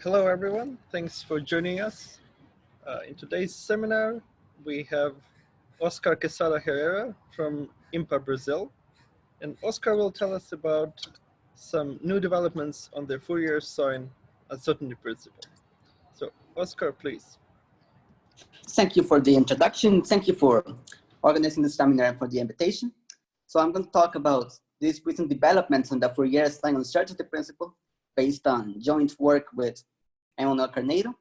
Hello, everyone. Thanks for joining us. In today's seminar, we have Oscar Quesada Herrera from IMPA, Brazil. And Oscar will tell us about some new developments on the Fourier sign uncertainty principle. So, Oscar, please. Thank you for the introduction. Thank you for organizing the seminar and for the invitation. So I'm going to talk about these recent developments on the Fourier sign uncertainty principle based on joint work with Emmanuel Carneiro.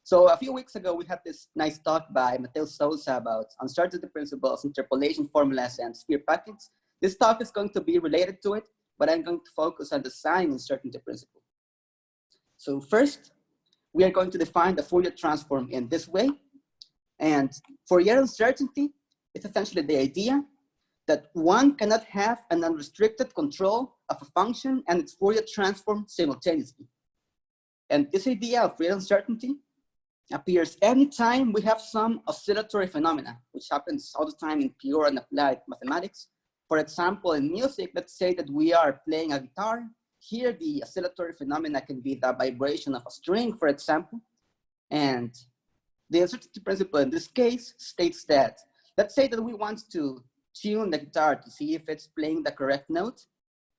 So a few weeks ago, we had this nice talk by Matheus Souza about uncertainty principles, interpolation formulas, and sphere packets. This talk is going to be related to it, but I'm going to focus on the sign uncertainty principle. So first, we are going to define the Fourier transform in this way. And Fourier uncertainty is essentially the idea that one cannot have an unrestricted control of a function and its Fourier transform simultaneously. And this idea of Fourier uncertainty appears anytime we have some oscillatory phenomena, which happens all the time in pure and applied mathematics. For example, in music, let's say that we are playing a guitar. Here, the oscillatory phenomena can be the vibration of a string, for example. And the uncertainty principle in this case states that, let's say that we want to tune the guitar to see if it's playing the correct note.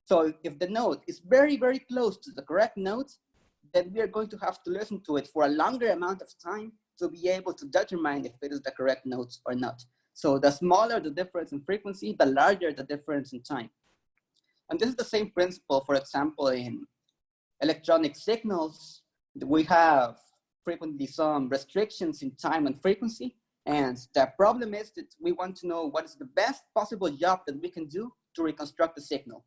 So if the note is very, very close to the correct note, then we are going to have to listen to it for a longer amount of time to be able to determine if it is the correct note or not. So the smaller the difference in frequency, the larger the difference in time. And this is the same principle, for example, in electronic signals. We have frequently some restrictions in time and frequency. And the problem is that we want to know what is the best possible job that we can do to reconstruct the signal.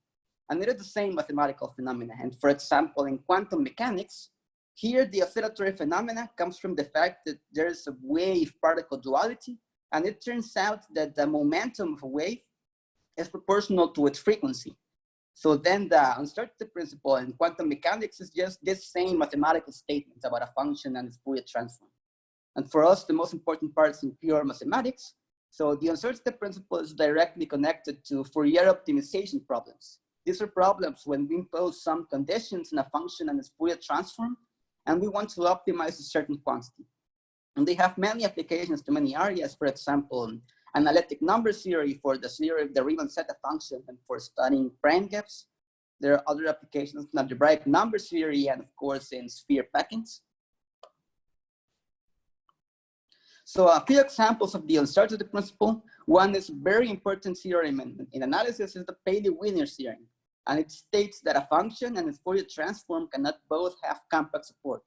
And it is the same mathematical phenomena. And for example, in quantum mechanics, here the oscillatory phenomena comes from the fact that there is a wave-particle duality. And it turns out that the momentum of a wave is proportional to its frequency. So then the uncertainty principle in quantum mechanics is just this same mathematical statement about a function and its Fourier transform. And for us, the most important part is in pure mathematics. So the uncertainty principle is directly connected to Fourier optimization problems. These are problems when we impose some conditions in a function and its Fourier transform, and we want to optimize a certain quantity. And they have many applications to many areas. For example, analytic number theory for the theory of the Riemann zeta function and for studying prime gaps. There are other applications in algebraic number theory and of course in sphere packings. So a few examples of the uncertainty principle. One is very important theorem in analysis is the Paley-Wiener theorem. And it states that a function and its Fourier transform cannot both have compact support.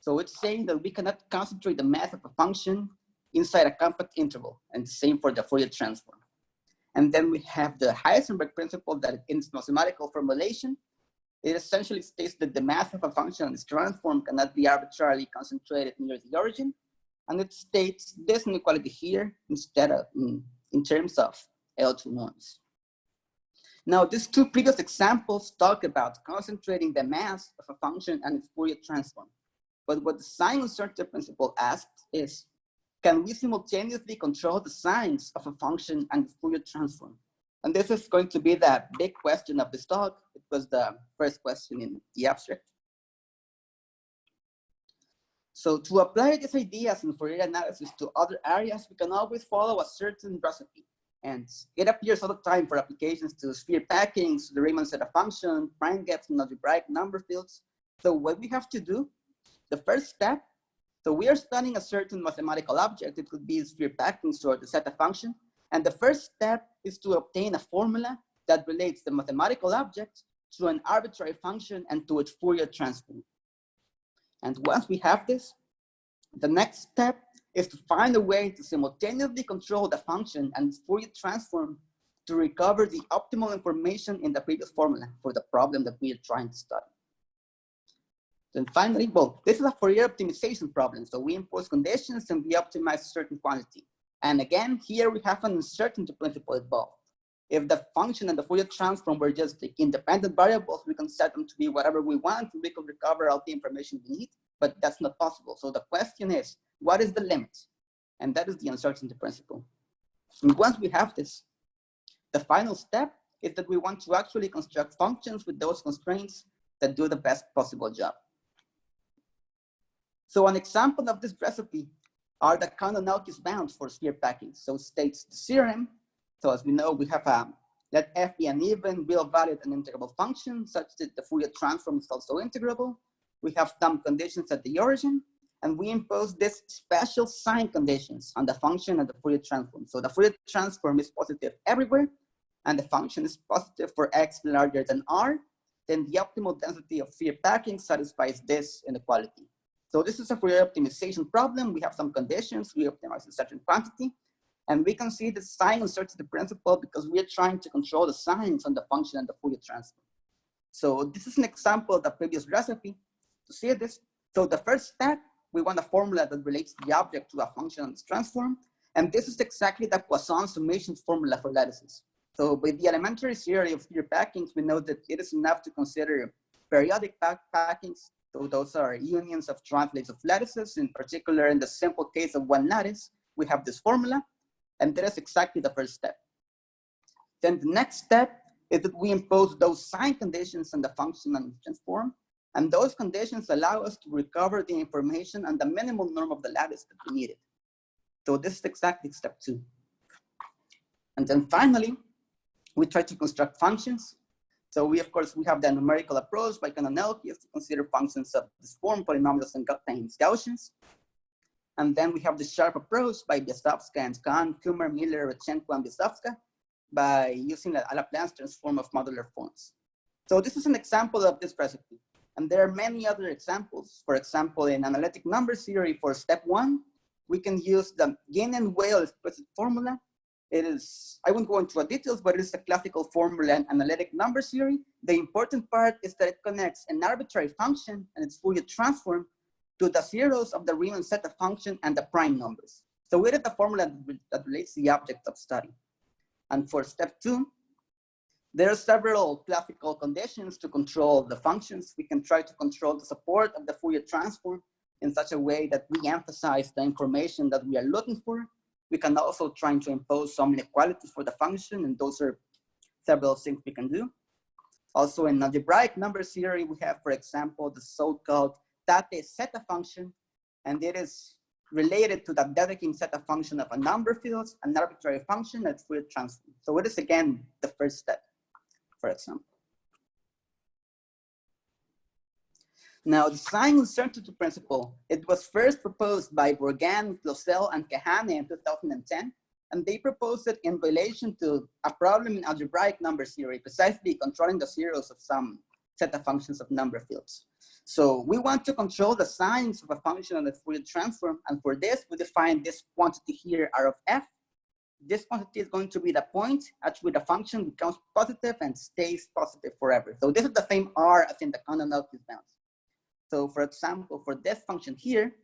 So it's saying that we cannot concentrate the mass of a function inside a compact interval, and the same for the Fourier transform. And then we have the Heisenberg principle that in its mathematical formulation, it essentially states that the mass of a function and its transform cannot be arbitrarily concentrated near the origin. And it states this inequality here instead of in terms of L2 norms. Now, these two previous examples talk about concentrating the mass of a function and its Fourier transform. But what the sign uncertainty principle asks is, can we simultaneously control the signs of a function and its Fourier transform? And this is going to be the big question of this talk. It was the first question in the abstract. So to apply these ideas in Fourier analysis to other areas, we can always follow a certain recipe. And it appears all the time for applications to sphere packings, the Riemann zeta function, prime gaps, and algebraic number fields. So what we have to do, the first step, so we are studying a certain mathematical object. It could be sphere packings or the zeta function. And the first step is to obtain a formula that relates the mathematical object to an arbitrary function and to its Fourier transform. And once we have this, the next step is to find a way to simultaneously control the function and its Fourier transform to recover the optimal information in the previous formula for the problem that we are trying to study. Then finally, well, this is a Fourier optimization problem. So we impose conditions and we optimize a certain quantity. And again, here we have an uncertainty principle involved. If the function and the Fourier transform were just independent variables, we can set them to be whatever we want, and we can recover all the information we need, but that's not possible. So the question is, what is the limit? And that is the uncertainty principle. And once we have this, the final step is that we want to actually construct functions with those constraints that do the best possible job. So an example of this recipe are the Kanonelkis bounds for sphere packing. So states the theorem. So as we know, we have let f be an even, real-valued, and integrable function such that the Fourier transform is also integrable. We have some conditions at the origin, and we impose this special sign conditions on the function and the Fourier transform. So the Fourier transform is positive everywhere, and the function is positive for x larger than r. Then the optimal density of sphere packing satisfies this inequality. So this is a Fourier optimization problem. We have some conditions. We optimize a certain quantity. And we can see the sign uncertainty principle because we are trying to control the signs on the function and the Fourier transform. So this is an example of the previous recipe. To see this, so the first step, we want a formula that relates the object to a function and its transform. And this is exactly the Poisson summation formula for lattices. So with the elementary theory of sphere packings, we know that it is enough to consider periodic packings. So those are unions of translates of lattices. In particular, in the simple case of one lattice, we have this formula. And that is exactly the first step. Then the next step is that we impose those sign conditions on the function and transform. And those conditions allow us to recover the information on the minimal norm of the lattice that we needed. So this is exactly step 2. And then finally, we try to construct functions. So we, of course, we have the numerical approach by Kanonelkis to consider functions of this form, polynomials and Gaussians. And then we have the sharp approach by Biasovska and Kahn, Kummer, Miller, Rodchenko, and Biasovska by using a Laplace transform of modular forms. So this is an example of this recipe. And there are many other examples. For example, in analytic number theory for step 1, we can use the Yin and Weyl explicit formula. It is, I won't go into details, but it is a classical formula in analytic number theory. The important part is that it connects an arbitrary function and its Fourier transform to the zeros of the Riemann zeta function and the prime numbers. So it is the formula that relates the object of study. And for step 2, there are several classical conditions to control the functions. We can try to control the support of the Fourier transform in such a way that we emphasize the information that we are looking for. We can also try to impose some inequalities for the function, and those are several things we can do. Also in algebraic number theory, we have, for example, the so-called Tate zeta function, and it is related to the Dedekind zeta function of a number fields, an arbitrary function that's Fourier transform. So it is again the first step, for example. Now, the sign uncertainty principle, it was first proposed by Bourgain, Clausel, and Kahane in 2010, and they proposed it in relation to a problem in algebraic number theory, precisely controlling the zeros of some zeta functions of number fields. So we want to control the signs of a function on the Fourier transform, and for this, we define this quantity here, R of f. This quantity is going to be the point at which the function becomes positive and stays positive forever. So this is the same R as in the Kanonelkis bounds. So for example, for this function here,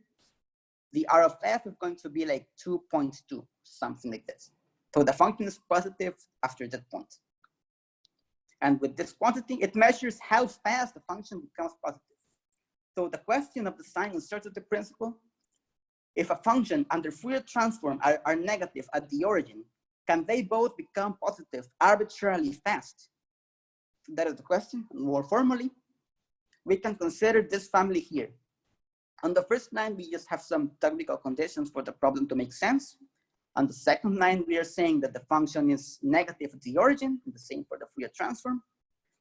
the R of f is going to be like 2.2, something like this. So the function is positive after that point. And with this quantity, it measures how fast the function becomes positive. So the question of the sign uncertainty principle, if a function under Fourier transform are negative at the origin, can they both become positive arbitrarily fast? So that is the question. More formally, we can consider this family here. On the first line, we just have some technical conditions for the problem to make sense. On the second line, we are saying that the function is negative at the origin, and the same for the Fourier transform.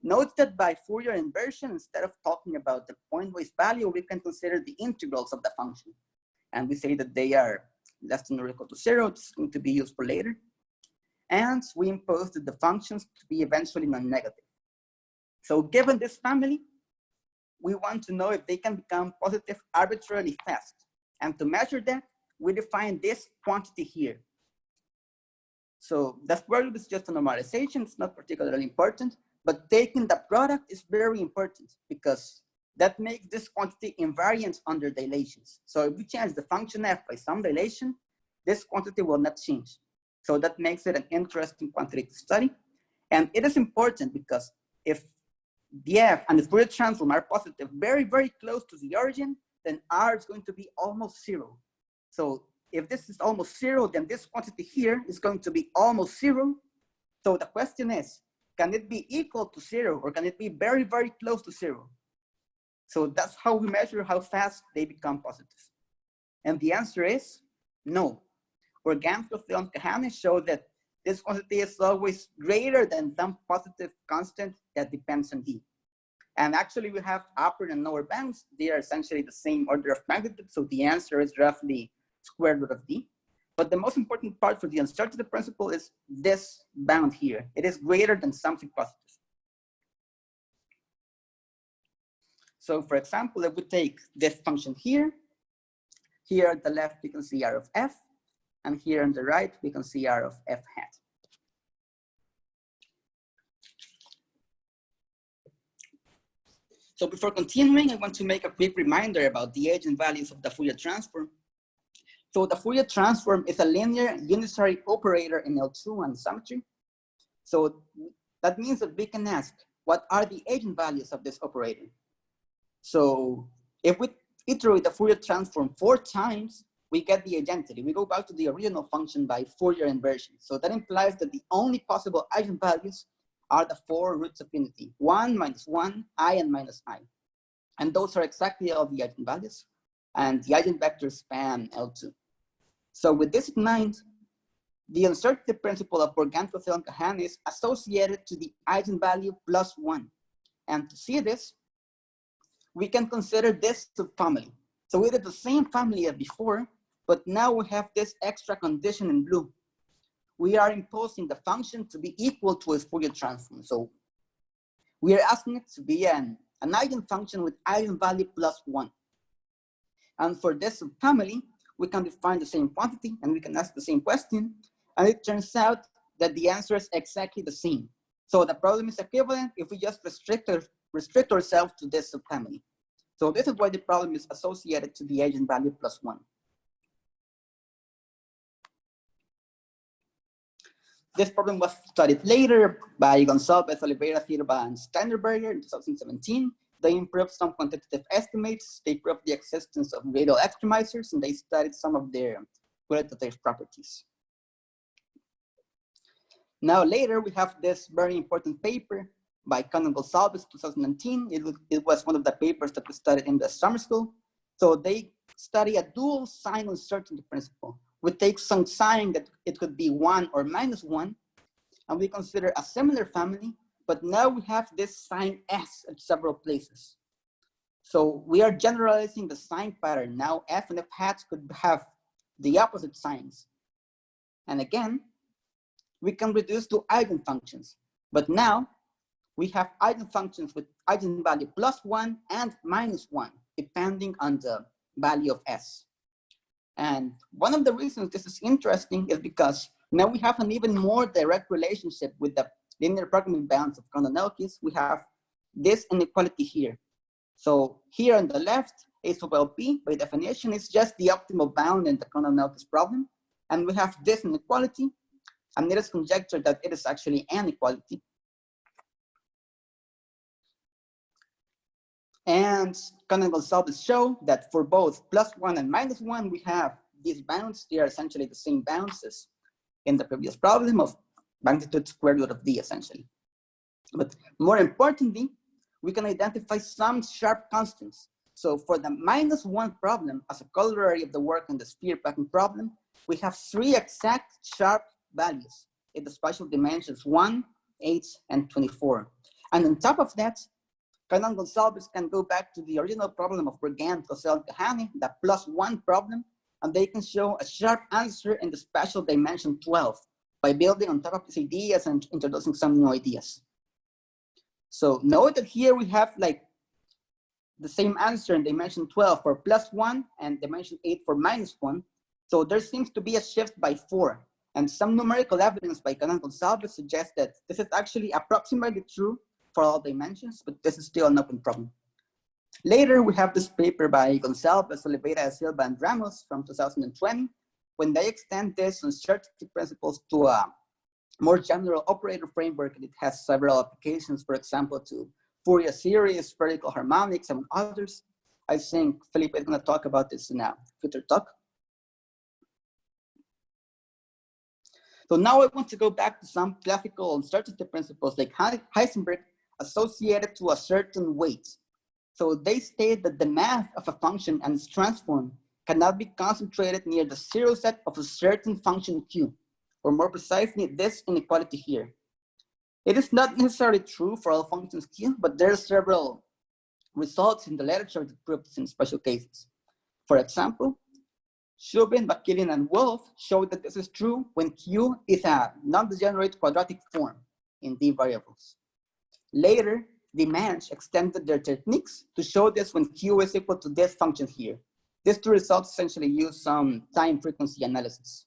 Note that by Fourier inversion, instead of talking about the pointwise value, we can consider the integrals of the function. And we say that they are less than or equal to 0. It's going to be used for later. And we impose that the functions to be eventually non-negative. So given this family, we want to know if they can become positive arbitrarily fast. And to measure that, we define this quantity here. So the square root is just a normalization. It's not particularly important, but taking the product is very important because that makes this quantity invariant under dilations. So if we change the function f by some dilation, this quantity will not change. So that makes it an interesting quantity to study. And it is important because if the f and the Fourier transform are positive very, very close to the origin, then r is going to be almost 0. So if this is almost 0, then this quantity here is going to be almost 0. So the question is, can it be equal to 0 or can it be very, very close to 0? So that's how we measure how fast they become positive. And the answer is no. Graphical and Kahane show that this quantity is always greater than some positive constant that depends on D. And actually we have upper and lower bounds. They are essentially the same order of magnitude. So the answer is roughly square root of D. But the most important part for the uncertainty principle is this bound here. It is greater than something positive. So for example, if we take this function here on the left, we can see R of F. And here on the right, we can see R of F hat. So before continuing, I want to make a quick reminder about the eigenvalues of the Fourier transform. So the Fourier transform is a linear unitary operator in L2 and symmetry. So that means that we can ask, what are the eigenvalues of this operator? So if we iterate the Fourier transform 4 times, we get the identity. We go back to the original function by Fourier inversion. So that implies that the only possible eigenvalues are the 4 roots of unity, 1 minus 1, I and minus I. And those are exactly all the eigenvalues. And the eigenvectors span L2. So with this in mind, the uncertainty principle of Graphical and Kahane is associated to the eigenvalue plus 1. And to see this, we can consider this subfamily. So we did the same family as before, but now we have this extra condition in blue. We are imposing the function to be equal to its Fourier transform. So we are asking it to be an eigenfunction with eigenvalue plus 1. And for this subfamily, we can define the same quantity and we can ask the same question. And it turns out that the answer is exactly the same. So the problem is equivalent if we just restrict ourselves to this subfamily. So this is why the problem is associated to the eigenvalue plus 1. This problem was studied later by Gonçalves, Oliveira, Silva, and Steinerberger in 2017. They improved some quantitative estimates. They proved the existence of radial extremizers, and they studied some of their qualitative properties. Now later, we have this very important paper by Kahn and Gonçalves, 2019. It was one of the papers that we studied in the summer school. So they study a dual sign uncertainty principle. We take some sign that it could be 1 or minus 1, and we consider a similar family, but now we have this sign S at several places. So we are generalizing the sign pattern. Now F and F hats could have the opposite signs. And again, we can reduce to eigenfunctions, but now we have eigenfunctions with eigenvalue plus 1 and minus 1, depending on the value of S. And one of the reasons this is interesting is because now we have an even more direct relationship with the linear programming bounds of Kononelkis. We have this inequality here. So here on the left, A sub LP by definition is just the optimal bound in the Kononelkis problem. And we have this inequality, and it is conjectured that it is actually an equality. And Kahn and Gonçalves show that for both plus 1 and minus 1, we have these bounds. They are essentially the same bounds as in the previous problem of magnitude square root of D, essentially. But more importantly, we can identify some sharp constants. So for the minus 1 problem, as a corollary of the work on the sphere packing problem, we have 3 exact sharp values in the spatial dimensions 1, 8, and 24. And on top of that, Kahn and Gonçalves can go back to the original problem of Bergant, Cosell, and Kahane, the plus 1 problem, and they can show a sharp answer in the spatial dimension 12 by building on top of these ideas and introducing some new ideas. So note that here we have like the same answer in dimension 12 for plus 1 and dimension 8 for minus 1. So there seems to be a shift by 4. And some numerical evidence by Kahn and Gonçalves suggests that this is actually approximately true for all dimensions, but this is still an open problem. Later, we have this paper by Gonçalves, Oliveira, Silva, and Ramos from 2020, when they extend this uncertainty principles to a more general operator framework. It has several applications, for example, to Fourier series, spherical harmonics, and others. I think Felipe is going to talk about this in a future talk. So now I want to go back to some classical uncertainty principles like Heisenberg associated to a certain weight. So they state that the math of a function and its transform cannot be concentrated near the zero set of a certain function q, or more precisely, this inequality here. It is not necessarily true for all functions q, but there are several results in the literature that prove this in special cases. For example, Shubin, Bakilian, and Wolf showed that this is true when q is a non-degenerate quadratic form in d variables. Later, Dimanche extended their techniques to show this when q is equal to this function here. These two results essentially use some time frequency analysis.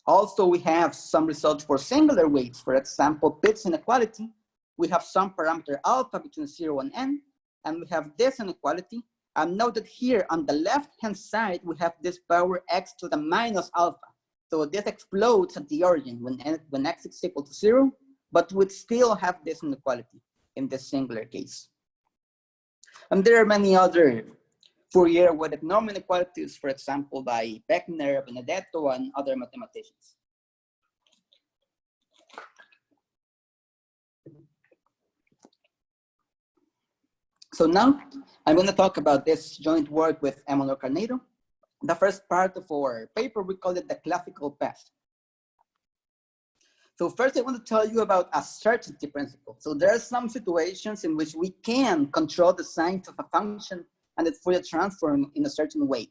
Also, we have some results for singular weights. For example, Pitt's inequality. We have some parameter alpha between 0 and n, and we have this inequality. And note that here on the left-hand side, we have this power x to the minus alpha. So this explodes at the origin when x is equal to 0, but we'd still have this inequality in this singular case. And there are many other Fourier weighted norm inequalities, for example, by Beckner, Benedetto, and other mathematicians. So now I'm going to talk about this joint work with Emmanuel Carneiro. The first part of our paper, we call it the classical path. So first I want to tell you about a certainty principle. So there are some situations in which we can control the signs of a function and its Fourier transform in a certain way.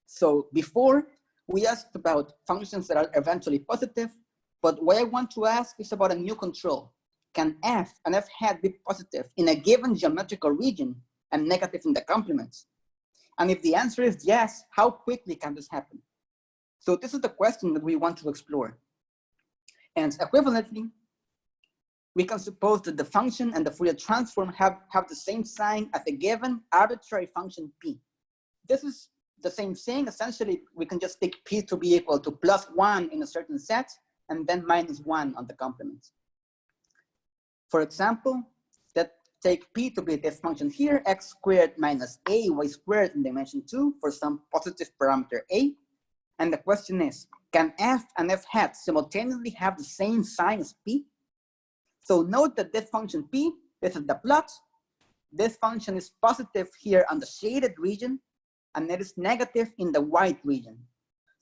So before, we asked about functions that are eventually positive, but what I want to ask is about a new control. Can f and f hat be positive in a given geometrical region and negative in the complements? And if the answer is yes, how quickly can this happen? So this is the question that we want to explore. And equivalently, we can suppose that the function and the Fourier transform have the same sign as a given arbitrary function p. This is the same thing. Essentially, we can just take p to be equal to +1 in a certain set and then -1 on the complement. For example, take p to be this function here, x squared minus a y squared in dimension 2 for some positive parameter a. And the question is, can f and f hat simultaneously have the same sign as p? So note that this function p, this is the plot. This function is positive here on the shaded region, and it is negative in the white region.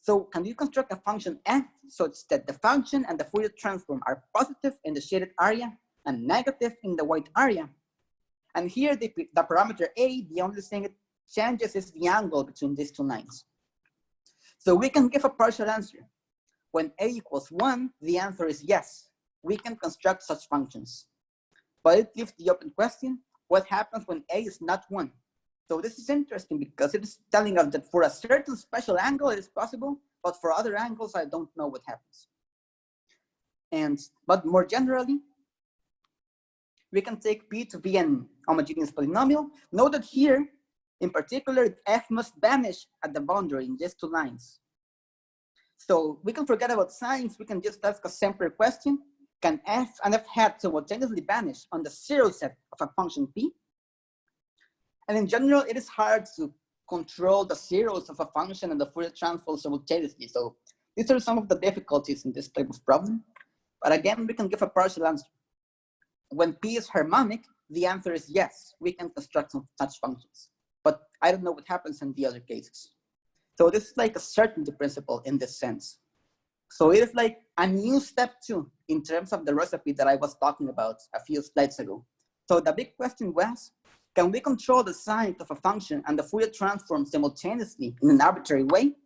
So can you construct a function f such that the function and the Fourier transform are positive in the shaded area and negative in the white area? And here the parameter a, the only thing it changes is the angle between these two lines. So we can give a partial answer. When a equals 1, the answer is yes. We can construct such functions. But it leaves the open question, what happens when a is not 1? So this is interesting because it is telling us that for a certain special angle it is possible, but for other angles I don't know what happens. But more generally, we can take p to be an homogeneous polynomial. Note that here, in particular, f must vanish at the boundary in these two lines. So we can forget about signs. We can just ask a simpler question. Can f and f hat simultaneously vanish on the zero set of a function p? And in general, it is hard to control the zeros of a function and the Fourier transform simultaneously. So these are some of the difficulties in this type of problem. But again, we can give a partial answer. When p is harmonic, the answer is yes, we can construct some such functions. But I don't know what happens in the other cases. So this is like a certainty principle in this sense. So it is like a new step 2 in terms of the recipe that I was talking about a few slides ago. So the big question was, can we control the sign of a function and the Fourier transform simultaneously in an arbitrary way?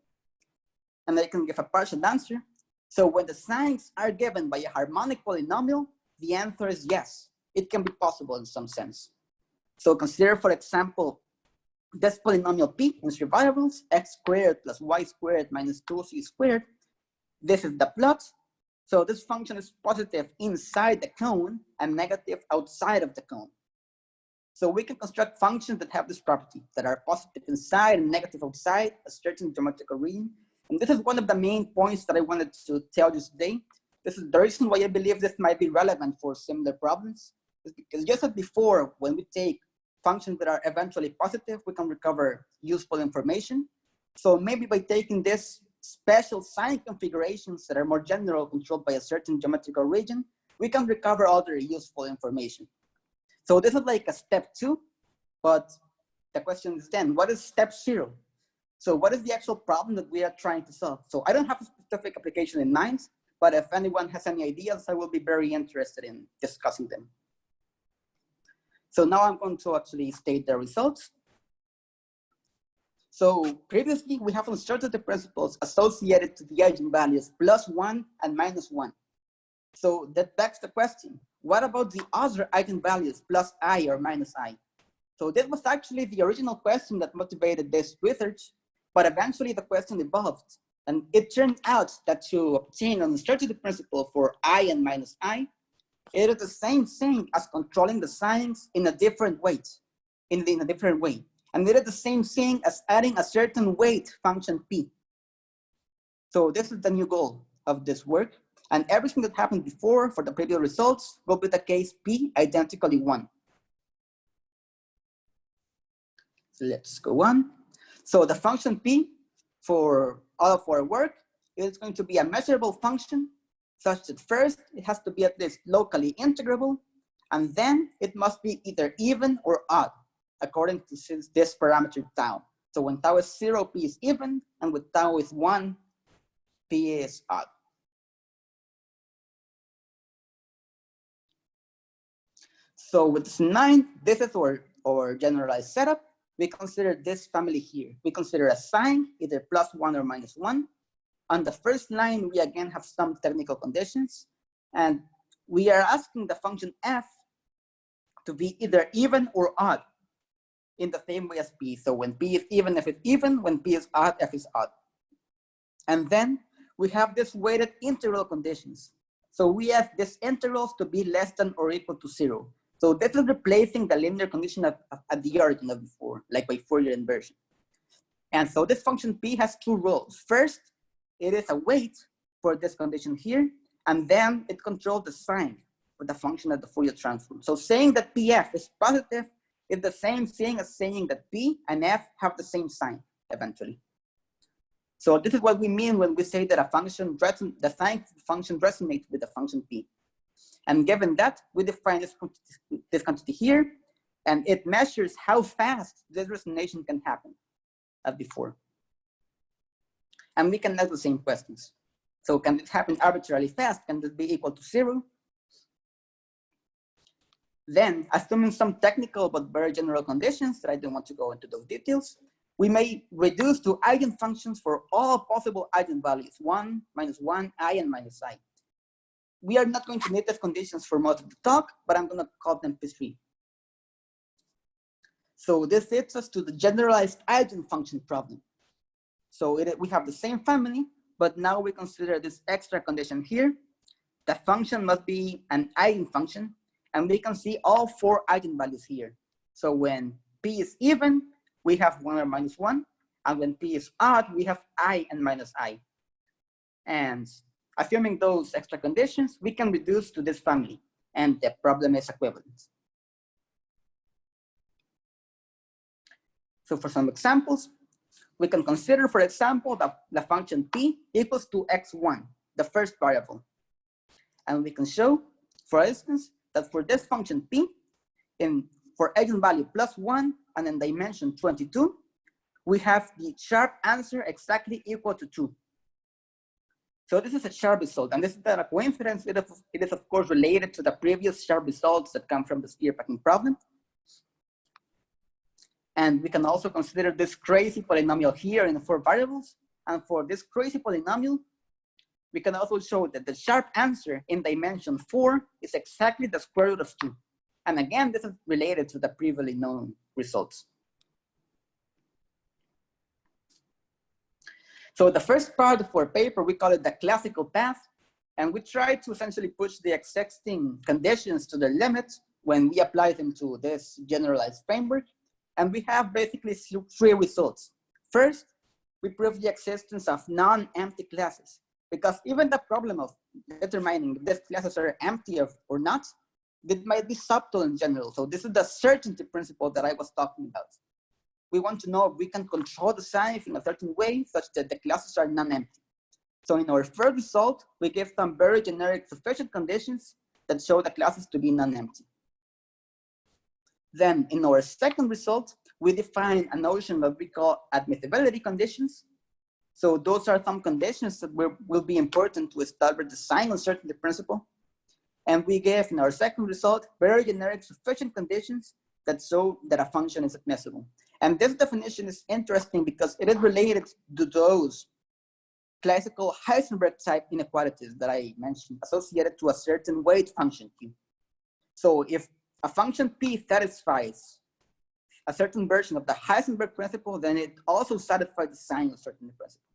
And I can give a partial answer. So when the signs are given by a harmonic polynomial, the answer is yes, it can be possible in some sense. So consider, for example, this polynomial p in 3 variables, x squared plus y squared minus 2c squared. This is the plot. So this function is positive inside the cone and negative outside of the cone. So we can construct functions that have this property, that are positive inside and negative outside a certain geometrical region. And this is one of the main points that I wanted to tell you today. This is the reason why I believe this might be relevant for similar problems. Is because just as before, when we take functions that are eventually positive, we can recover useful information. So maybe by taking this special sign configurations that are more general, controlled by a certain geometrical region, we can recover other useful information. So this is like a step 2, but the question is then, what is step 0? So what is the actual problem that we are trying to solve? So I don't have a specific application in mind, but if anyone has any ideas, I will be very interested in discussing them. So now I'm going to actually state the results. So previously we have uncertainty principles associated to the eigenvalues +1 and -1. So that begs the question, what about the other eigenvalues plus I or minus I? So this was actually the original question that motivated this research, but eventually the question evolved. And it turned out that to obtain an uncertainty principle for I and minus I, it is the same thing as controlling the signs in a different way, in a different way. And it is the same thing as adding a certain weight function P. So this is the new goal of this work. And everything that happened before for the previous results will be the case P identically 1. So let's go on. So the function P for all of our work is going to be a measurable function such that first it has to be at least locally integrable, and then it must be either even or odd according to this parameter tau. So when tau is 0, P is even, and with tau is 1, P is odd. So with this 9, this is our generalized setup. We consider this family here. We consider a sign, either +1 or -1. On the first line, we again have some technical conditions, and we are asking the function f to be either even or odd in the same way as P. So when P is even, F is even. When P is odd, F is odd. And then we have this weighted integral conditions. So we ask these integrals to be less than or equal to 0. So this is replacing the linear condition at the origin of before, like by Fourier inversion. And so this function P has 2 roles. First, it is a weight for this condition here, and then it controls the sign for the function of the Fourier transform. So saying that PF is positive is the same thing as saying that P and F have the same sign eventually. So this is what we mean when we say that a function, the sign function resonates with the function P. And given that, we define this quantity here, and it measures how fast this resonation can happen as before. And we can ask the same questions. So can it happen arbitrarily fast? Can this be equal to 0? Then, assuming some technical but very general conditions that I don't want to go into those details, we may reduce to eigenfunctions for all possible eigenvalues, 1, -1, I, and minus I. We are not going to need these conditions for most of the talk, but I'm going to call them P3. So this leads us to the generalized eigenfunction problem. So we have the same family, but now we consider this extra condition here. The function must be an eigenfunction, and we can see all 4 eigenvalues here. So when P is even, we have 1 or -1, and when P is odd, we have I and minus I. And assuming those extra conditions, we can reduce to this family, and the problem is equivalent. So for some examples, we can consider, for example, that the function P equals to x1, the first variable. And we can show, for instance, that for this function P, for eigenvalue +1 and in dimension 22, we have the sharp answer exactly equal to 2. So this is a sharp result, and this is not a coincidence. It is of course related to the previous sharp results that come from the sphere packing problem. And we can also consider this crazy polynomial here in the 4 variables. And for this crazy polynomial, we can also show that the sharp answer in dimension 4 is exactly the square root of 2. And again, this is related to the previously known results. So the first part of our paper, we call it the classical path. And we try to essentially push the existing conditions to their limits when we apply them to this generalized framework. And we have basically 3 results. First, we prove the existence of non-empty classes, because even the problem of determining if these classes are empty or not, it might be subtle in general. So this is the certainty principle that I was talking about. We want to know if we can control the signs in a certain way such that the classes are non-empty. So in our first result, we give some very generic sufficient conditions that show the classes to be non-empty. Then in our second result, we define a notion that we call admissibility conditions. So those are some conditions that will be important to establish the sign uncertainty principle. And we gave in our second result very generic sufficient conditions that show that a function is admissible. And this definition is interesting because it is related to those classical Heisenberg type inequalities that I mentioned associated to a certain weight function Q. So if a function P satisfies a certain version of the Heisenberg principle, then it also satisfies the sign uncertainty principle.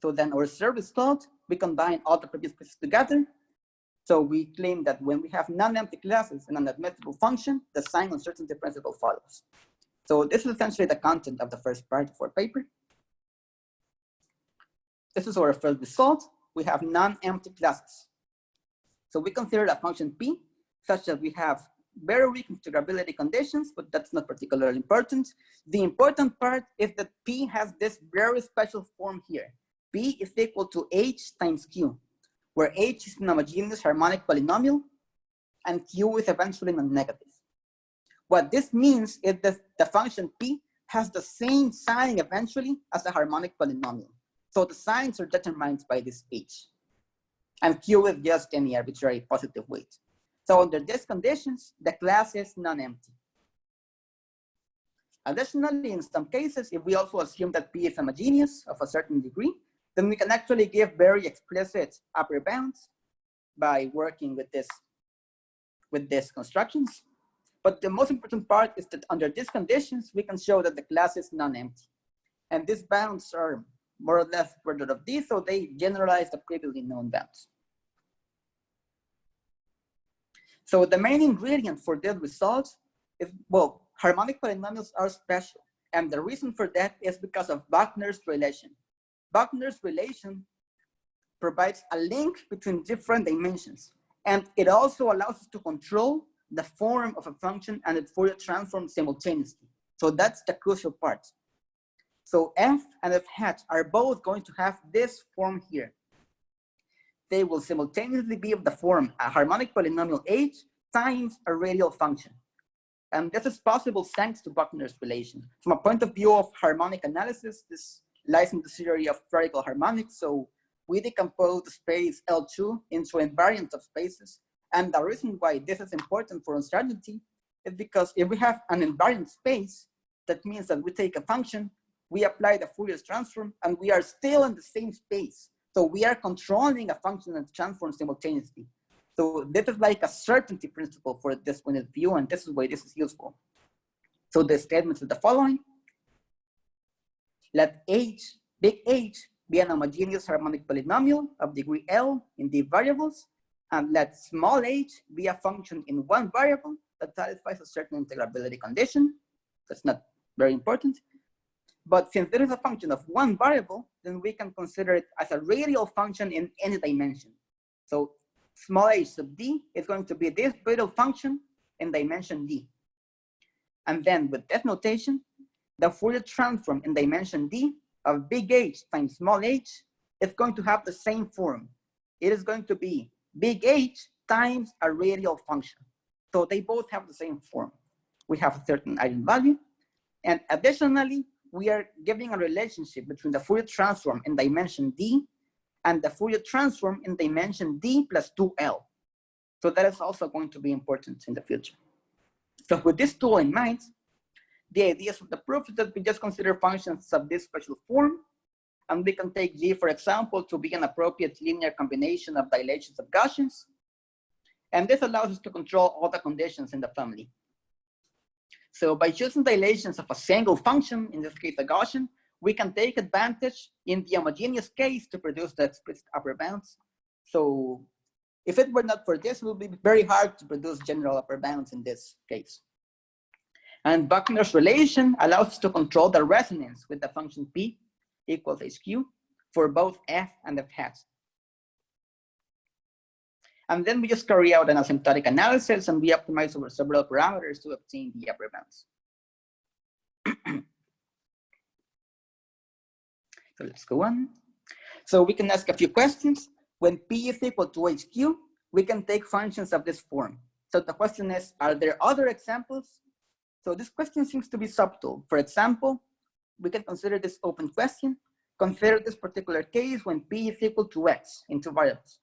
So then our third result, we combine all the previous pieces together. So we claim that when we have non-empty classes in an admissible function, the sign uncertainty principle follows. So this is essentially the content of the first part of our paper. This is our first result. We have non-empty classes. So we consider a function P such that we have very weak integrability conditions, but that's not particularly important. The important part is that P has this very special form here. P is equal to H times Q, where H is an homogeneous harmonic polynomial and Q is eventually non-negative. What this means is that the function P has the same sign eventually as the harmonic polynomial. So the signs are determined by this H. And Q is just any arbitrary positive weight. So under these conditions, the class is non-empty. Additionally, in some cases, if we also assume that P is homogeneous of a certain degree, then we can actually give very explicit upper bounds by working with these constructions. But the most important part is that under these conditions, we can show that the class is non-empty. And these bounds are more or less product of these, so they generalize the previously known bounds. So the main ingredient for this result is, well, harmonic polynomials are special. And the reason for that is because of Wagner's relation. Wagner's relation provides a link between different dimensions. And it also allows us to control the form of a function and its Fourier transform simultaneously. So that's the crucial part. So f and f hat are both going to have this form here. They will simultaneously be of the form a harmonic polynomial h times a radial function. And this is possible thanks to Wagner's relation. From a point of view of harmonic analysis, this lies in the theory of graphical harmonics. So we decompose the space L2 into invariants of spaces. And the reason why this is important for uncertainty is because if we have an invariant space, that means that we take a function, we apply the Fourier transform, and we are still in the same space. So we are controlling a function and transform simultaneously. So this is like a certainty principle for this point of view, and this is why this is useful. So the statements are the following. Let H, big H, be an homogeneous harmonic polynomial of degree L in the variables, and let small h be a function in one variable that satisfies a certain integrability condition. That's not very important. But since there is a function of one variable, then we can consider it as a radial function in any dimension. So small h sub d is going to be this radial function in dimension d. And then with this notation, the Fourier transform in dimension d of big H times small h is going to have the same form. It is going to be big H times a radial function. So they both have the same form. We have a certain eigenvalue. And additionally, we are giving a relationship between the Fourier transform in dimension d and the Fourier transform in dimension d plus 2L. So that is also going to be important in the future. So with this tool in mind, the idea of the proof is that we just consider functions of this special form, and we can take G, for example, to be an appropriate linear combination of dilations of Gaussians. And this allows us to control all the conditions in the family. So by choosing dilations of a single function, in this case a Gaussian, we can take advantage in the homogeneous case to produce the explicit upper bounds. So if it were not for this, it would be very hard to produce general upper bounds in this case. And Wagner's relation allows us to control the resonance with the function P equals HQ for both f and f hat. And then we just carry out an asymptotic analysis and we optimize over several parameters to obtain the upper bounds. So let's go on. So we can ask a few questions. When P is equal to HQ, we can take functions of this form. So the question is, are there other examples So this question seems to be subtle. For example, we can consider this open question. Consider this particular case when p is equal to x in two variables.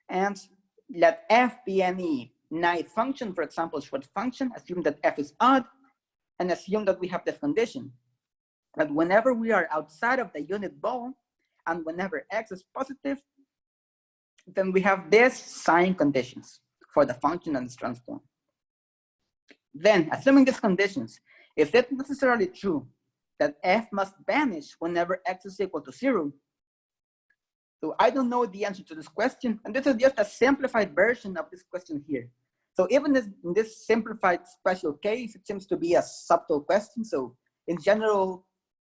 And let f be any nice function, for example, Schwartz function, assume that f is odd, and assume that we have this condition, that whenever we are outside of the unit ball, and whenever x is positive, then we have this sign conditions for the function and its transform. Then, assuming these conditions, is it necessarily true that f must vanish whenever x is equal to 0? So I don't know the answer to this question, and this is just a simplified version of this question here. So even in this simplified special case, it seems to be a subtle question. So in general,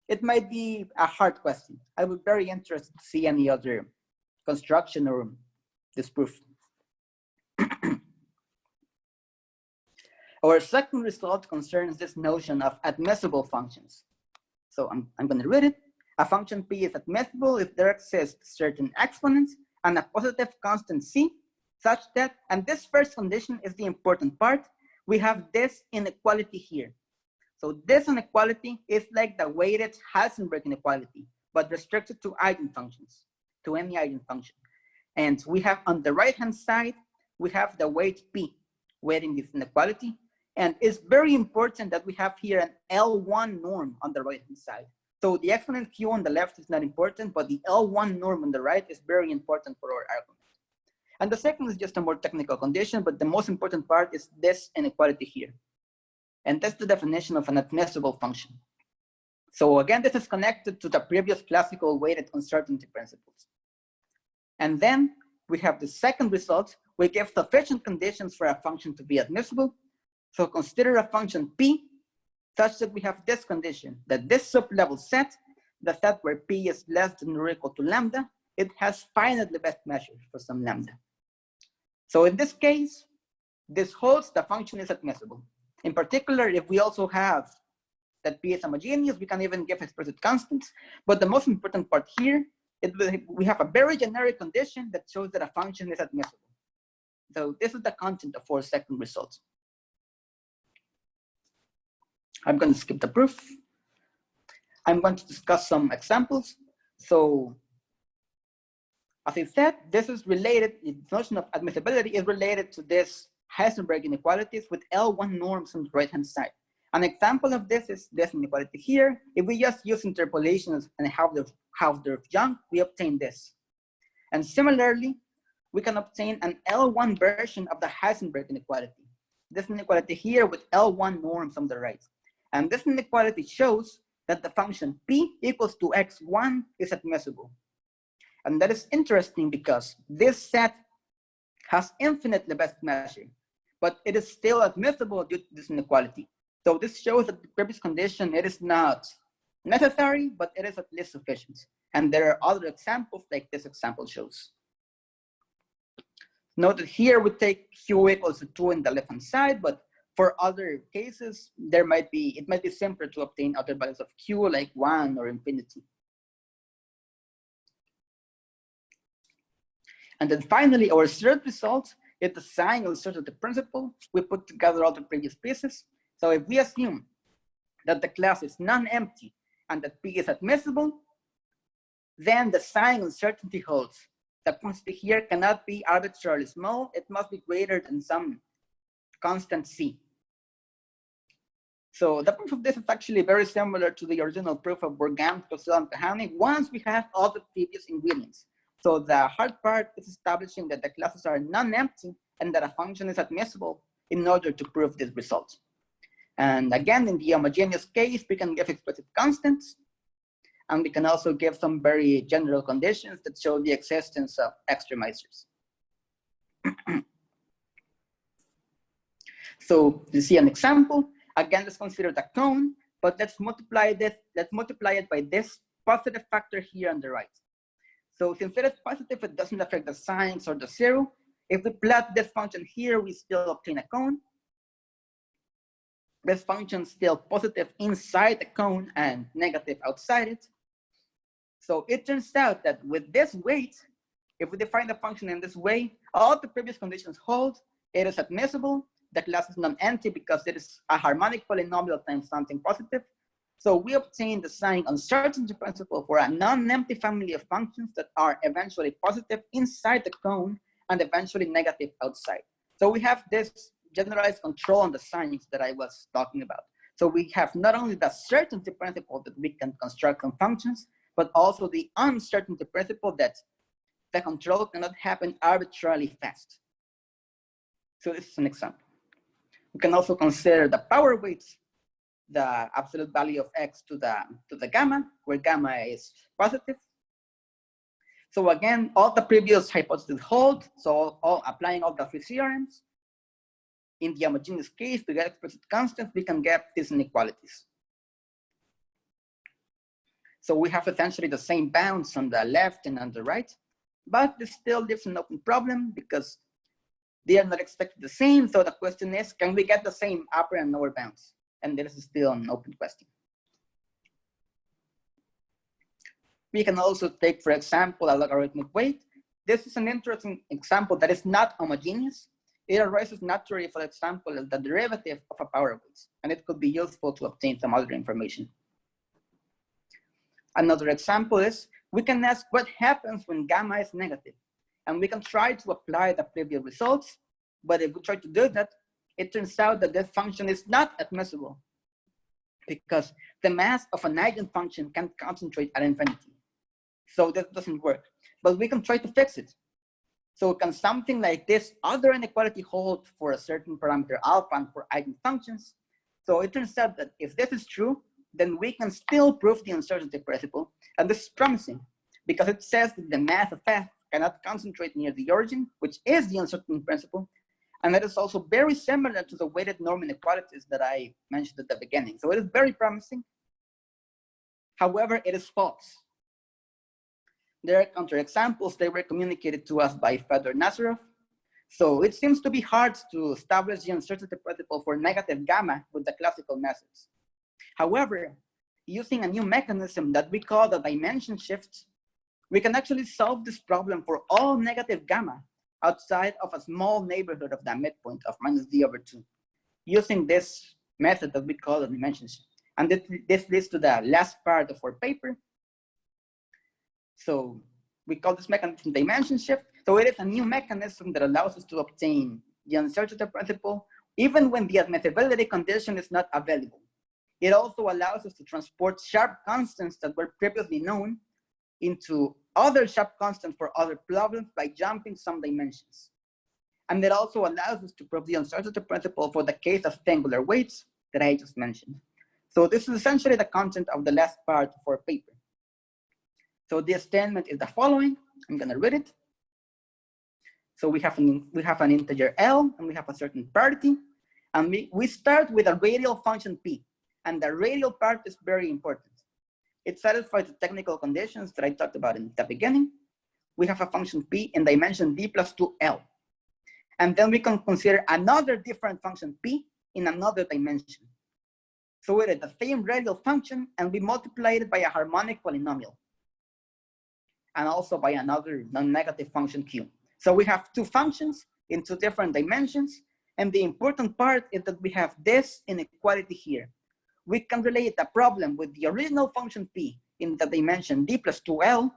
it might be a hard question. I would be very interested to see any other construction or disproof. Our second result concerns this notion of admissible functions. So I'm going to read it. A function p is admissible if there exists certain exponents and a positive constant c, such that, and this first condition is the important part, we have this inequality here. So this inequality is like the weighted Heisenberg inequality, but restricted to eigenfunctions, to any eigenfunction. And we have on the right-hand side, we have the weight p, weighting this inequality. And it's very important that we have here an L1 norm on the right-hand side. So the exponent q on the left is not important, but the L1 norm on the right is very important for our argument. And the second is just a more technical condition, but the most important part is this inequality here. And that's the definition of an admissible function. So again, this is connected to the previous classical weighted uncertainty principles. And then we have the second result. We give sufficient conditions for a function to be admissible. So consider a function p such that we have this condition, that this sublevel set, the set where p is less than or equal to lambda, it has finitely best measures for some lambda. So in this case, this holds the function is admissible. In particular, if we also have that p is homogeneous, we can even give explicit constants. But the most important part here is we have a very generic condition that shows that a function is admissible. So this is the content of our second result. I'm going to skip the proof. I'm going to discuss some examples. So as I said, this is related, the notion of admissibility is related to this Heisenberg inequalities with L1 norms on the right-hand side. An example of this is this inequality here. If we just use interpolations and Hausdorff-Young, we obtain this. And similarly, we can obtain an L1 version of the Heisenberg inequality. This inequality here with L1 norms on the right. And this inequality shows that the function p equals to x1 is admissible. And that is interesting because this set has infinitely best measure, but it is still admissible due to this inequality. So this shows that the previous condition, it is not necessary, but it is at least sufficient. And there are other examples like this example shows. Note that here we take q equals to 2 in the left-hand side, but for other cases, it might be simpler to obtain other values of q like 1 or infinity. And then finally, our third result is the sign uncertainty principle. We put together all the previous pieces. So if we assume that the class is non-empty and that p is admissible, then the sign uncertainty holds. The quantity here cannot be arbitrarily small. It must be greater than some constant c. So the proof of this is actually very similar to the original proof of Bourgain, Quesada, and Kahane once we have all the previous ingredients. So the hard part is establishing that the classes are non-empty and that a function is admissible in order to prove this result. And again, in the homogeneous case, we can give explicit constants, and we can also give some very general conditions that show the existence of extremizers. So you see an example. Again, let's consider the cone, but let's multiply it by this positive factor here on the right. So since it is positive, it doesn't affect the signs or the 0. If we plot this function here, we still obtain a cone. This function is still positive inside the cone and negative outside it. So it turns out that with this weight, if we define the function in this way, all the previous conditions hold. It is admissible, the class is non-empty because it is a harmonic polynomial times something positive. So we obtain the sign uncertainty principle for a non-empty family of functions that are eventually positive inside the cone and eventually negative outside. So we have this generalized control on the signs that I was talking about. So we have not only the certainty principle that we can construct some functions, but also the uncertainty principle that the control cannot happen arbitrarily fast. So this is an example. We can also consider the power weights, the absolute value of x to the gamma, where gamma is positive. So again, all the previous hypotheses hold. So applying all the three theorems. In the homogeneous case, to get explicit constants, we can get these inequalities. So we have essentially the same bounds on the left and on the right, but this still leaves an open problem because they are not expected the same. So the question is, can we get the same upper and lower bounds? And this is still an open question. We can also take, for example, a logarithmic weight. This is an interesting example that is not homogeneous. It arises naturally, for example, as the derivative of a power weight, and it could be useful to obtain some other information. Another example is, we can ask what happens when gamma is negative, and we can try to apply the previous results, but if we try to do that, it turns out that this function is not admissible because the mass of an eigenfunction can concentrate at infinity. So this doesn't work, but we can try to fix it. So can something like this other inequality hold for a certain parameter alpha and for eigenfunctions? So it turns out that if this is true, then we can still prove the uncertainty principle. And this is promising because it says that the mass of f cannot concentrate near the origin, which is the uncertainty principle. And that is also very similar to the weighted norm inequalities that I mentioned at the beginning. So it is very promising. However, it is false. There are counterexamples. They were communicated to us by Fedor Nazarov. So it seems to be hard to establish the uncertainty principle for negative gamma with the classical methods. However, using a new mechanism that we call the dimension shift, we can actually solve this problem for all negative gamma outside of a small neighborhood of the midpoint of -d/2, using this method that we call the dimension shift. And this leads to the last part of our paper. So we call this mechanism dimension shift. So it is a new mechanism that allows us to obtain the uncertainty principle, even when the admissibility condition is not available. It also allows us to transport sharp constants that were previously known into other sharp constants for other problems by jumping some dimensions. And it also allows us to prove the uncertainty principle for the case of singular weights that I just mentioned. So this is essentially the content of the last part of our paper. So this statement is the following. I'm going to read it. So we have an integer L, and we have a certain parity. And we start with a radial function P. And the radial part is very important. It satisfies the technical conditions that I talked about in the beginning. We have a function P in dimension d plus 2L. And then we can consider another different function P in another dimension. So it is the same radial function, and we multiply it by a harmonic polynomial, and also by another non-negative function Q. So we have two functions in two different dimensions. And the important part is that we have this inequality here. We can relate the problem with the original function P in the dimension d plus 2L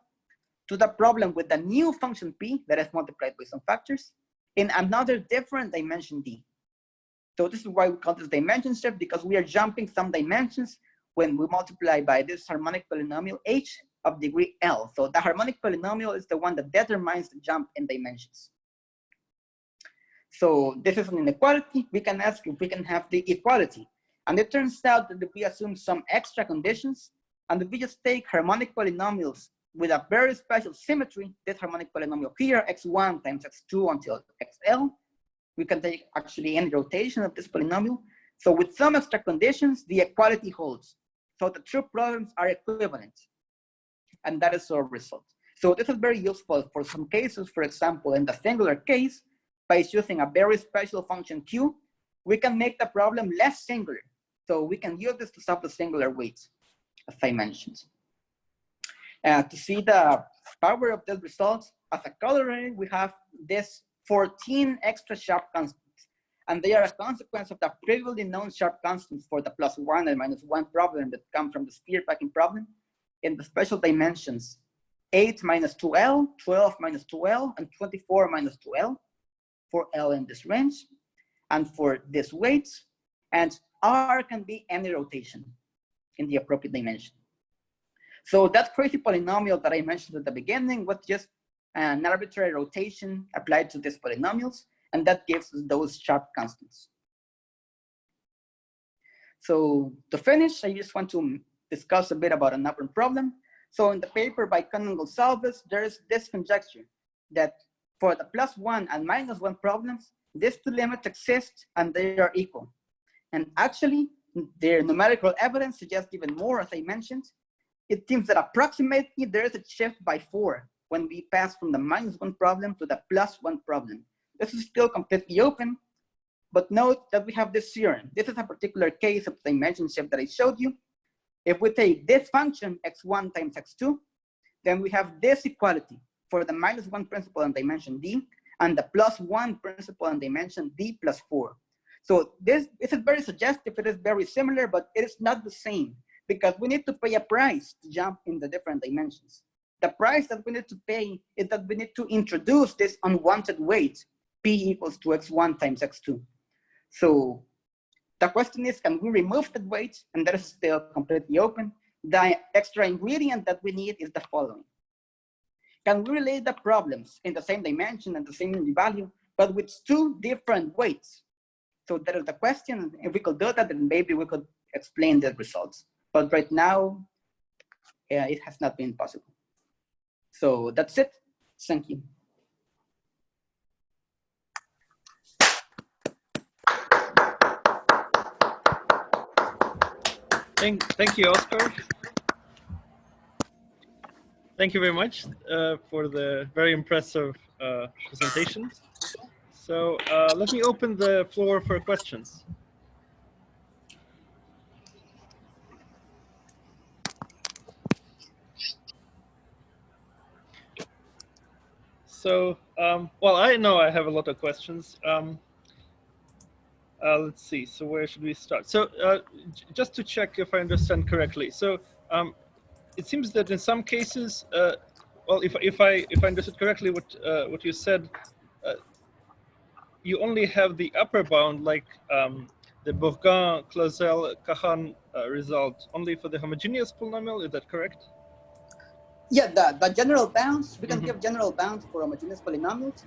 to the problem with the new function P that is multiplied by some factors in another different dimension D. So this is why we call this dimension shift, because we are jumping some dimensions when we multiply by this harmonic polynomial H of degree L. So the harmonic polynomial is the one that determines the jump in dimensions. So this is an inequality. We can ask if we can have the equality. And it turns out that if we assume some extra conditions, and if we just take harmonic polynomials with a very special symmetry, this harmonic polynomial here, x1 times x2 until xl, we can take actually any rotation of this polynomial. So with some extra conditions, the equality holds. So the two problems are equivalent. And that is our result. So this is very useful for some cases. For example, in the singular case, by choosing a very special function Q, we can make the problem less singular. So we can use this to solve the singular weights, as I mentioned. To see the power of this result, as a corollary, we have this 14 extra sharp constants. And they are a consequence of the previously known sharp constants for the +1 and -1 problem that come from the sphere packing problem in the special dimensions 8 minus 2L, 12 minus 2L, and 24 minus 2L for L in this range and for this weight. And R can be any rotation in the appropriate dimension. So that crazy polynomial that I mentioned at the beginning was just an arbitrary rotation applied to these polynomials, and that gives us those sharp constants. So to finish, I just want to discuss a bit about another problem. So in the paper by Cohn and Gonsalves, there is this conjecture that for the +1 and -1 problems, these two limits exist and they are equal. And actually, their numerical evidence suggests even more, as I mentioned. It seems that approximately there is a shift by 4 when we pass from the -1 problem to the +1 problem. This is still completely open, but note that we have this theorem. This is a particular case of the dimension shift that I showed you. If we take this function, x1 times x2, then we have this equality for the -1 principle in dimension d and the +1 principle in dimension d plus 4. So this is very suggestive. It is very similar, but it is not the same because we need to pay a price to jump in the different dimensions. The price that we need to pay is that we need to introduce this unwanted weight, p equals to x1 times x2. So the question is, can we remove that weight? And that is still completely open. The extra ingredient that we need is the following. Can we relate the problems in the same dimension and the same value, but with two different weights? So that is the question. If we could do that, then maybe we could explain the results. But right now, it has not been possible. So that's it. Thank you. Thank you, Oscar. Thank you very much for the very impressive presentation. So let me open the floor for questions. So, well, I know I have a lot of questions. Let's see. So where should we start? So just to check if I understand correctly. So it seems that in some cases, well, if I understood correctly, what you said, you only have the upper bound, like the Bourgain-Clauzel-Cahan result, only for the homogeneous polynomial. Is that correct? Yeah, the general bounds, we can give general bounds for homogeneous polynomials.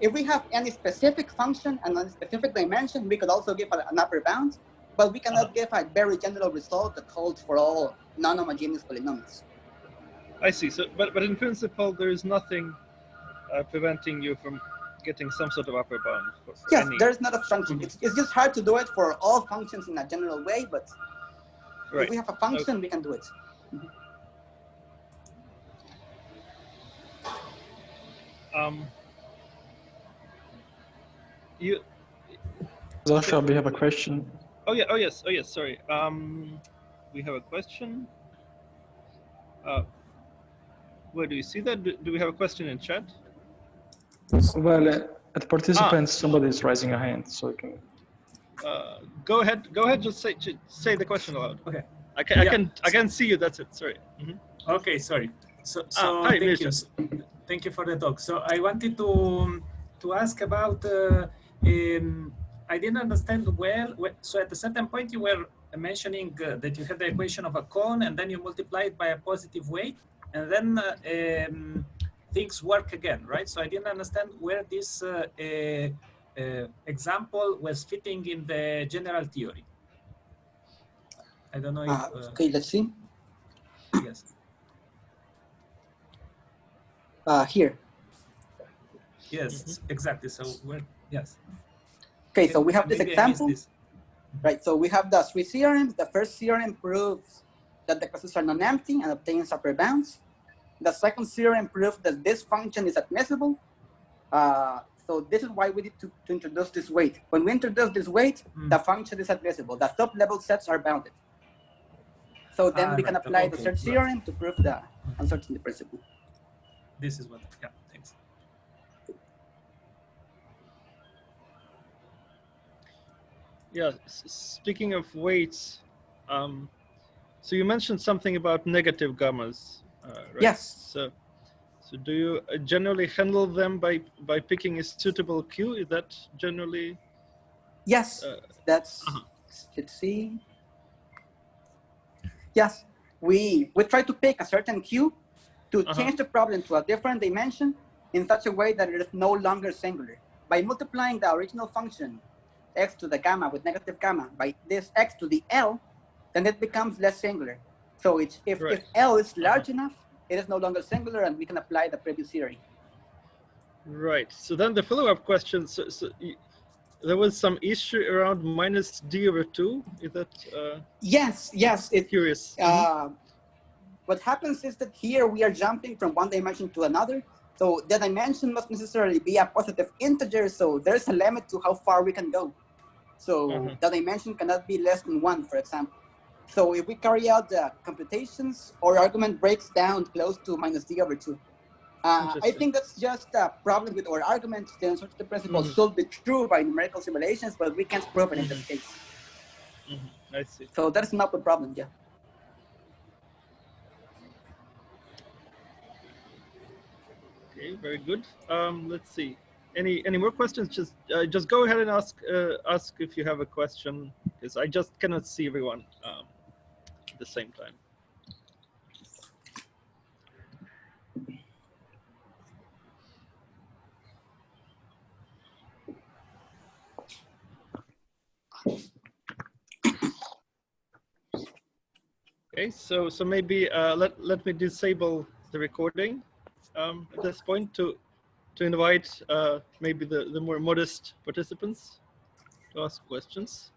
If we have any specific function and a specific dimension, we could also give an upper bound, but we cannot give a very general result that holds for all non-homogeneous polynomials. I see. So, but in principle, there is nothing preventing you from getting some sort of upper bound. For yes, any... there's not a function. It's just hard to do it for all functions in a general way, but if we have a function, we can do it. Sasha, we have a question. Oh yeah. Oh yes. Sorry. We have a question. Where do you see that? Do we have a question in chat? Well, at participants, somebody is raising a hand, so you can. Go ahead. Go ahead. Just say the question aloud. Okay. I can see you. That's it. Sorry. Okay. Sorry. So hi, thank you. Thank you for the talk. So I wanted to ask about. I didn't understand well. So at a certain point, you were mentioning that you had the equation of a cone, and then you multiply it by a positive weight, and then things work again, right? So I didn't understand where this example was fitting in the general theory. I don't know if... okay, let's see. Yes. Here. Yes, exactly. So where, yes. Okay, so we have this Maybe example. Right, so we have the three theorems. The first theorem proves that the classes are non-empty and obtains upper bounds. The second theorem proves that this function is admissible. So this is why we need to introduce this weight. When we introduce this weight, the function is admissible. The sub-level sets are bounded. So then we can apply the third theorem to prove the uncertainty principle. This is what, yeah, thanks. Yeah, speaking of weights, so you mentioned something about negative gammas, right? Yes. So do you generally handle them by picking a suitable Q? Is that generally? Yes, that's, let's see. Yes, we try to pick a certain Q to change the problem to a different dimension in such a way that it is no longer singular. By multiplying the original function, x to the gamma with negative gamma, by this x to the L, then it becomes less singular. So it's, if L is large enough, it is no longer singular and we can apply the previous theory. Right. So then the follow-up question, there was some issue around minus d/2. Is that? Yes. It's curious. What happens is that here we are jumping from one dimension to another. So the dimension must necessarily be a positive integer. So there's a limit to how far we can go. So the dimension cannot be less than 1, for example. So if we carry out the computations, our argument breaks down close to minus d/2. I think that's just a problem with our arguments. The uncertainty principle should be true by numerical simulations, but we can't prove it in this case. I see. So that's not the problem, yeah. Okay, very good. Let's see. Any more questions? Just go ahead and ask if you have a question, because I just cannot see everyone at the same time. Okay, so maybe let me disable the recording at this point to invite maybe the more modest participants to ask questions.